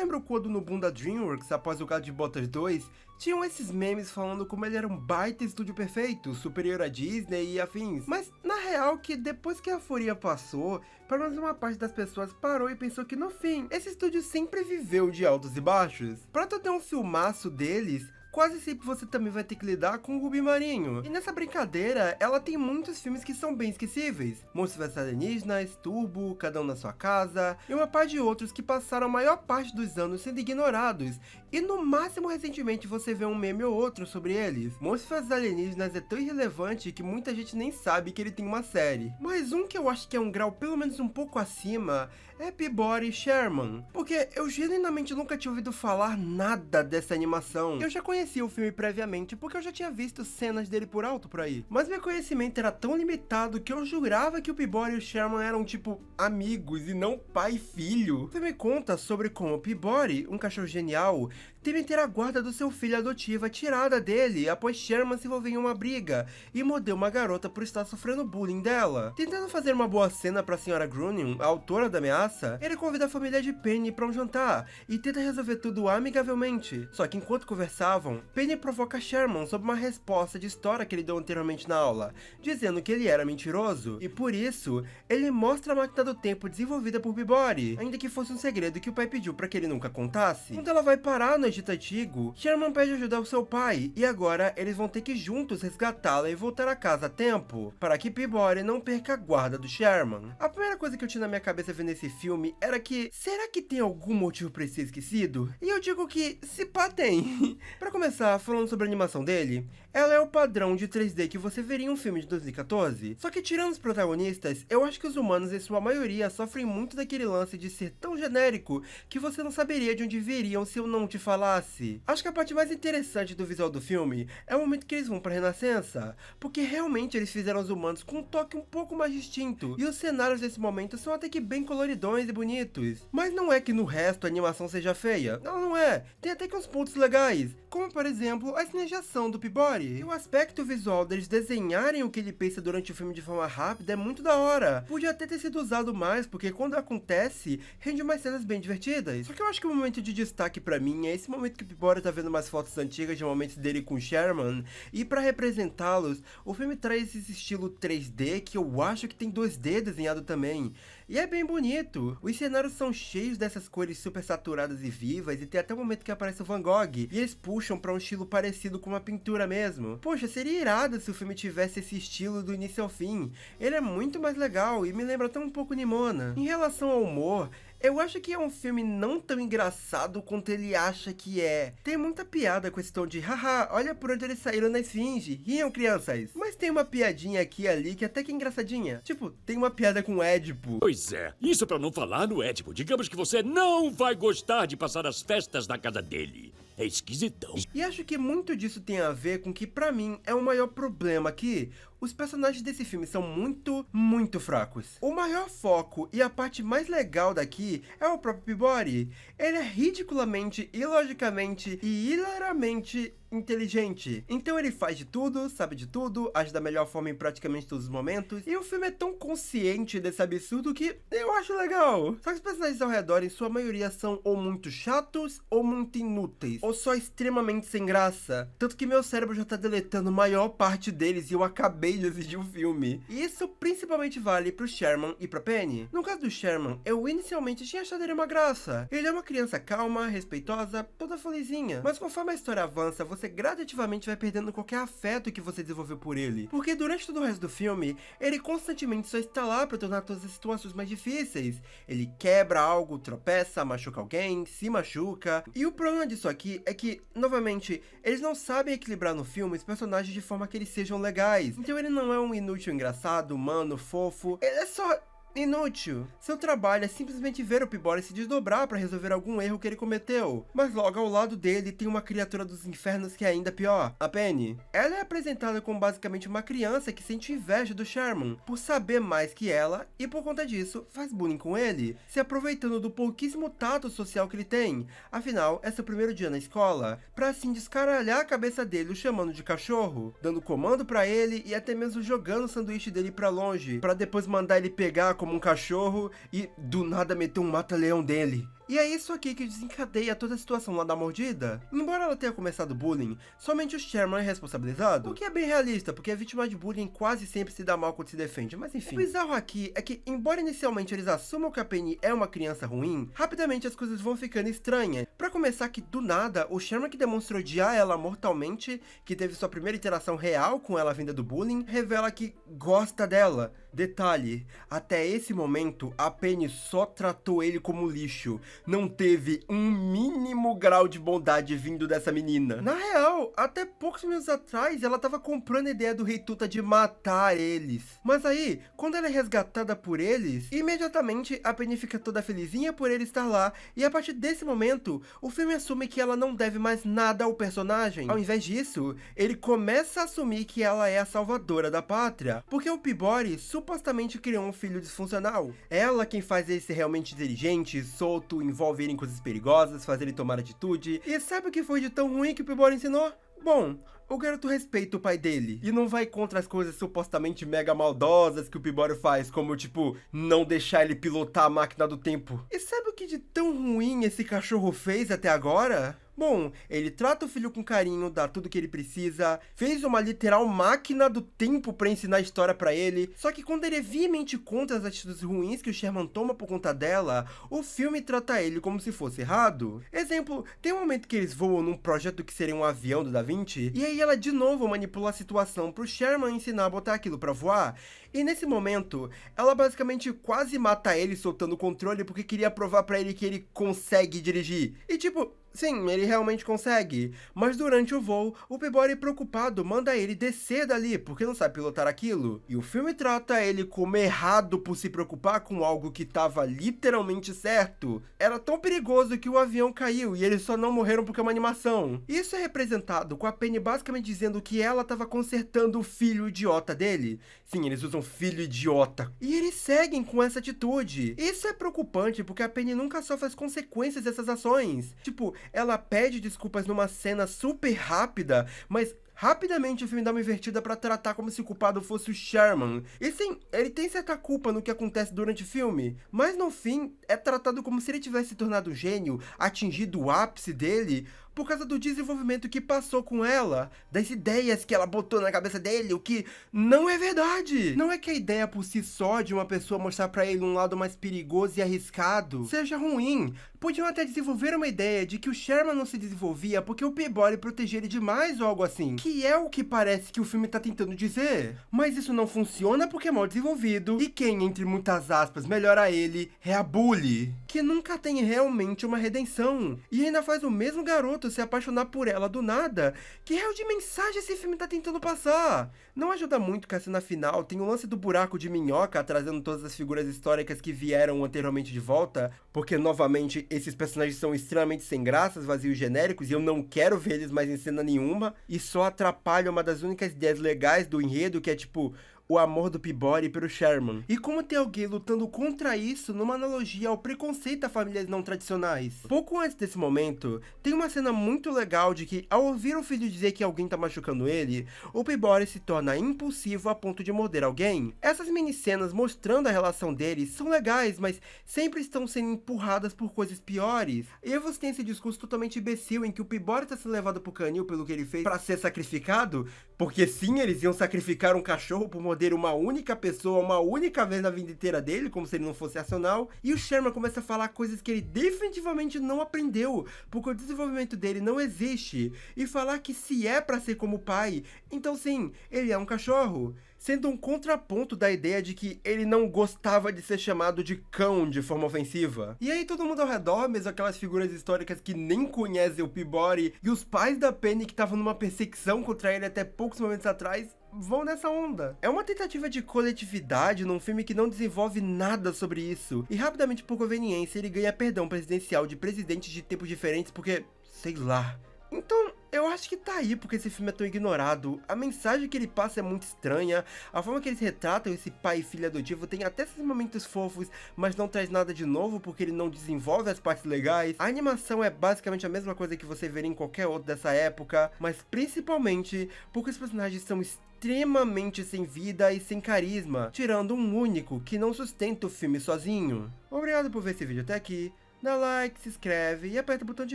lembro quando no boom da DreamWorks, após o Gato de Botas 2, tinham esses memes falando como ele era um baita estúdio perfeito, superior à Disney e afins. Mas, na real, que depois que a euforia passou, pelo menos uma parte das pessoas parou e pensou que no fim, esse estúdio sempre viveu de altos e baixos. Pra tu ter um filmaço deles, quase sempre você também vai ter que lidar com o Rubi Marinho. E nessa brincadeira, ela tem muitos filmes que são bem esquecíveis. Monstros vs Alienígenas, Turbo, Cada Um na Sua Casa, e uma par de outros que passaram a maior parte dos anos sendo ignorados. E no máximo recentemente você vê um meme ou outro sobre eles. Monstros vs Alienígenas é tão irrelevante que muita gente nem sabe que ele tem uma série. Mas um que eu acho que é um grau pelo menos um pouco acima é Peabody Sherman. Porque eu genuinamente nunca tinha ouvido falar nada dessa animação. Eu já conhecia o filme previamente porque eu já tinha visto cenas dele por alto por aí. Mas meu conhecimento era tão limitado que eu jurava que o Peabody e o Sherman eram tipo amigos e não pai e filho. O filme conta sobre como o Peabody, um cachorro genial, teme ter a guarda do seu filho adotiva tirada dele após Sherman se envolver em uma briga e mordeu uma garota por estar sofrendo bullying dela. Tentando fazer uma boa cena pra Sra. Grunion, a autora da ameaça, ele convida a família de Penny pra um jantar e tenta resolver tudo amigavelmente. Só que enquanto conversavam, Penny provoca Sherman sobre uma resposta de história que ele deu anteriormente na aula, dizendo que ele era mentiroso, e por isso, ele mostra a máquina do tempo desenvolvida por Peabody, ainda que fosse um segredo que o pai pediu pra que ele nunca contasse. Quando ela vai parar no Egito Antigo, Sherman pede ajuda ao seu pai, e agora eles vão ter que juntos resgatá-la e voltar a casa a tempo, para que Peabody não perca a guarda do Sherman. A primeira coisa que eu tinha na minha cabeça vendo esse filme era que, será que tem algum motivo pra ele ser esquecido? E eu digo que, se pá tem. Pra começar, falando sobre a animação dele, ela é o padrão de 3D que você veria em um filme de 2014. Só que tirando os protagonistas, eu acho que os humanos em sua maioria sofrem muito daquele lance de ser tão genérico que você não saberia de onde viriam se eu não te falasse. Acho que a parte mais interessante do visual do filme é o momento que eles vão pra Renascença, porque realmente eles fizeram os humanos com um toque um pouco mais distinto, e os cenários desse momento são até que bem coloridões e bonitos. Mas não é que no resto a animação seja feia, não é, tem até que uns pontos legais, como por exemplo a cinejação do Peabody. E o aspecto visual deles desenharem o que ele pensa durante o filme de forma rápida é muito da hora. Podia até ter sido usado mais, porque quando acontece, rende umas cenas bem divertidas. Só que eu acho que o momento de destaque pra mim é esse momento que o Peabody tá vendo umas fotos antigas de momentos dele com Sherman, e pra representá-los, o filme traz esse estilo 3D que eu acho que tem 2D desenhado também. E é bem bonito. Os cenários são cheios dessas cores super saturadas e vivas, e tem até o momento que aparece o Van Gogh, e eles puxam pra um estilo parecido com uma pintura mesmo. Poxa, seria irado se o filme tivesse esse estilo do início ao fim. Ele é muito mais legal e me lembra até um pouco Nimona. Em relação ao humor, eu acho que é um filme não tão engraçado quanto ele acha que é. Tem muita piada com esse tom de haha, olha por onde eles saíram na esfinge, riam crianças. Mas tem uma piadinha aqui e ali que até que é engraçadinha. Tipo, tem uma piada com o Édipo. Pois é, isso pra não falar no Édipo. Digamos que você não vai gostar de passar as festas na casa dele. É esquisitão. E acho que muito disso tem a ver com que pra mim é o maior problema aqui. Os personagens desse filme são muito fracos. O maior foco e a parte mais legal daqui é o próprio Peabody. Ele é ridiculamente, ilogicamente e hilariamente inteligente. Então ele faz de tudo, sabe de tudo, age da melhor forma em praticamente todos os momentos. E o filme é tão consciente desse absurdo que eu acho legal. Só que os personagens ao redor, em sua maioria, são ou muito chatos ou muito inúteis, ou só extremamente sem graça. Tanto que meu cérebro já tá deletando a maior parte deles e eu acabei de assistir o filme. E isso principalmente vale pro Sherman e pra Penny. No caso do Sherman, eu inicialmente tinha achado ele uma graça. Ele é uma criança calma, respeitosa, toda felizinha. Mas conforme a história avança, você gradativamente vai perdendo qualquer afeto que você desenvolveu por ele. Porque durante todo o resto do filme, ele constantemente só está lá pra tornar todas as situações mais difíceis. Ele quebra algo, tropeça, machuca alguém, se machuca. E o problema disso aqui é que, novamente, eles não sabem equilibrar no filme os personagens de forma que eles sejam legais. Então ele não é um inútil engraçado, humano, fofo. Ele é só inútil. Seu trabalho é simplesmente ver o Peabody se desdobrar para resolver algum erro que ele cometeu. Mas logo ao lado dele tem uma criatura dos infernos que é ainda pior, a Penny. Ela é apresentada como basicamente uma criança que sente inveja do Sherman por saber mais que ela e por conta disso faz bullying com ele, se aproveitando do pouquíssimo tato social que ele tem. Afinal, é seu primeiro dia na escola, pra assim descaralhar a cabeça dele o chamando de cachorro, dando comando pra ele e até mesmo jogando o sanduíche dele pra longe, pra depois mandar ele pegar como um cachorro e do nada meteu um mata-leão dele. E é isso aqui que desencadeia toda a situação lá da mordida. Embora ela tenha começado o bullying, somente o Sherman é responsabilizado. O que é bem realista, porque a vítima de bullying quase sempre se dá mal quando se defende, mas enfim. O bizarro aqui é que, embora inicialmente eles assumam que a Penny é uma criança ruim, rapidamente as coisas vão ficando estranhas. Pra começar que, do nada, o Sherman que demonstrou odiar ela mortalmente, que teve sua primeira interação real com ela vinda do bullying, revela que gosta dela. Detalhe, até esse momento, a Penny só tratou ele como lixo. Não teve um mínimo grau de bondade vindo dessa menina. Na real, até poucos minutos atrás, ela tava comprando a ideia do Rei Tuta de matar eles. Mas aí, quando ela é resgatada por eles, imediatamente a Penny fica toda felizinha por ele estar lá. E a partir desse momento, o filme assume que ela não deve mais nada ao personagem. Ao invés disso, ele começa a assumir que ela é a salvadora da pátria. Porque o Peabody supostamente criou um filho disfuncional. Ela quem faz ele ser realmente inteligente, solto, envolve ele em coisas perigosas, fazer ele tomar atitude. E sabe o que foi de tão ruim que o Peabody ensinou? Bom, o garoto respeita o pai dele e não vai contra as coisas supostamente mega maldosas que o Peabody faz, como tipo, não deixar ele pilotar a máquina do tempo. E sabe o que de tão ruim esse cachorro fez até agora? Bom, ele trata o filho com carinho, dá tudo que ele precisa, fez uma literal máquina do tempo pra ensinar a história pra ele, só que quando ele é veemente contra as atitudes ruins que o Sherman toma por conta dela, o filme trata ele como se fosse errado. Exemplo, tem um momento que eles voam num projeto que seria um avião do Da Vinci, e aí ela de novo manipula a situação pro Sherman ensinar a botar aquilo pra voar, e nesse momento, ela basicamente quase mata ele soltando o controle porque queria provar pra ele que ele consegue dirigir. E tipo, sim, ele realmente consegue, mas durante o voo, o Peabody preocupado manda ele descer dali, porque não sabe pilotar aquilo. E o filme trata ele como errado por se preocupar com algo que tava literalmente certo. Era tão perigoso que o avião caiu e eles só não morreram porque é uma animação. Isso é representado com a Penny basicamente dizendo que ela tava consertando o filho idiota dele. Sim, eles usam filho idiota. E eles seguem com essa atitude. Isso é preocupante porque a Penny nunca sofre as consequências dessas ações. Tipo, ela pede desculpas numa cena super rápida, mas rapidamente o filme dá uma invertida pra tratar como se o culpado fosse o Sherman. E sim, ele tem certa culpa no que acontece durante o filme, mas no fim é tratado como se ele tivesse se tornado um gênio, atingido o ápice dele, por causa do desenvolvimento que passou com ela, das ideias que ela botou na cabeça dele, o que não é verdade. Não é que a ideia por si só de uma pessoa mostrar pra ele um lado mais perigoso e arriscado seja ruim. Podiam até desenvolver uma ideia de que o Sherman não se desenvolvia porque o Peabody protegia ele demais ou algo assim, que é o que parece que o filme tá tentando dizer. Mas isso não funciona porque é mal desenvolvido, e quem, entre muitas aspas, melhora ele é a Bully, que nunca tem realmente uma redenção, e ainda faz o mesmo garoto se apaixonar por ela do nada. Que raio de mensagem esse filme tá tentando passar? Não ajuda muito que a cena final tem o lance do buraco de minhoca trazendo todas as figuras históricas que vieram anteriormente de volta, porque novamente esses personagens são extremamente sem graças, vazios genéricos, e eu não quero ver eles mais em cena nenhuma, e só atrapalha uma das únicas ideias legais do enredo, que é tipo o amor do Peabody pelo Sherman. E como tem alguém lutando contra isso numa analogia ao preconceito a famílias não tradicionais. Pouco antes desse momento, tem uma cena muito legal de que, ao ouvir o filho dizer que alguém tá machucando ele, o Peabody se torna impulsivo a ponto de morder alguém. Essas mini-cenas mostrando a relação deles são legais, mas sempre estão sendo empurradas por coisas piores. E você tem esse discurso totalmente imbecil em que o Peabody tá sendo levado pro canil pelo que ele fez pra ser sacrificado, porque sim, eles iam sacrificar um cachorro por morder uma única pessoa, uma única vez na vida inteira dele, como se ele não fosse racional, e o Sherman começa a falar coisas que ele definitivamente não aprendeu, porque o desenvolvimento dele não existe, e falar que se é pra ser como o pai, então sim, ele é um cachorro, sendo um contraponto da ideia de que ele não gostava de ser chamado de cão de forma ofensiva. E aí todo mundo ao redor, mesmo aquelas figuras históricas que nem conhecem o Peabody, e os pais da Penny que estavam numa perseguição contra ele até poucos momentos atrás, vão nessa onda. É uma tentativa de coletividade num filme que não desenvolve nada sobre isso, e rapidamente por conveniência ele ganha perdão presidencial de presidentes de tempos diferentes porque, sei lá. Então, eu acho que tá aí porque esse filme é tão ignorado. A mensagem que ele passa é muito estranha, a forma que eles retratam esse pai e filho adotivo tem até esses momentos fofos, mas não traz nada de novo porque ele não desenvolve as partes legais. A animação é basicamente a mesma coisa que você veria em qualquer outro dessa época, mas principalmente porque os personagens são extremamente extremamente sem vida e sem carisma, tirando um único que não sustenta o filme sozinho. Obrigado por ver esse vídeo até aqui, dá like, se inscreve e aperta o botão de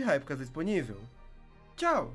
hype caso disponível. Tchau!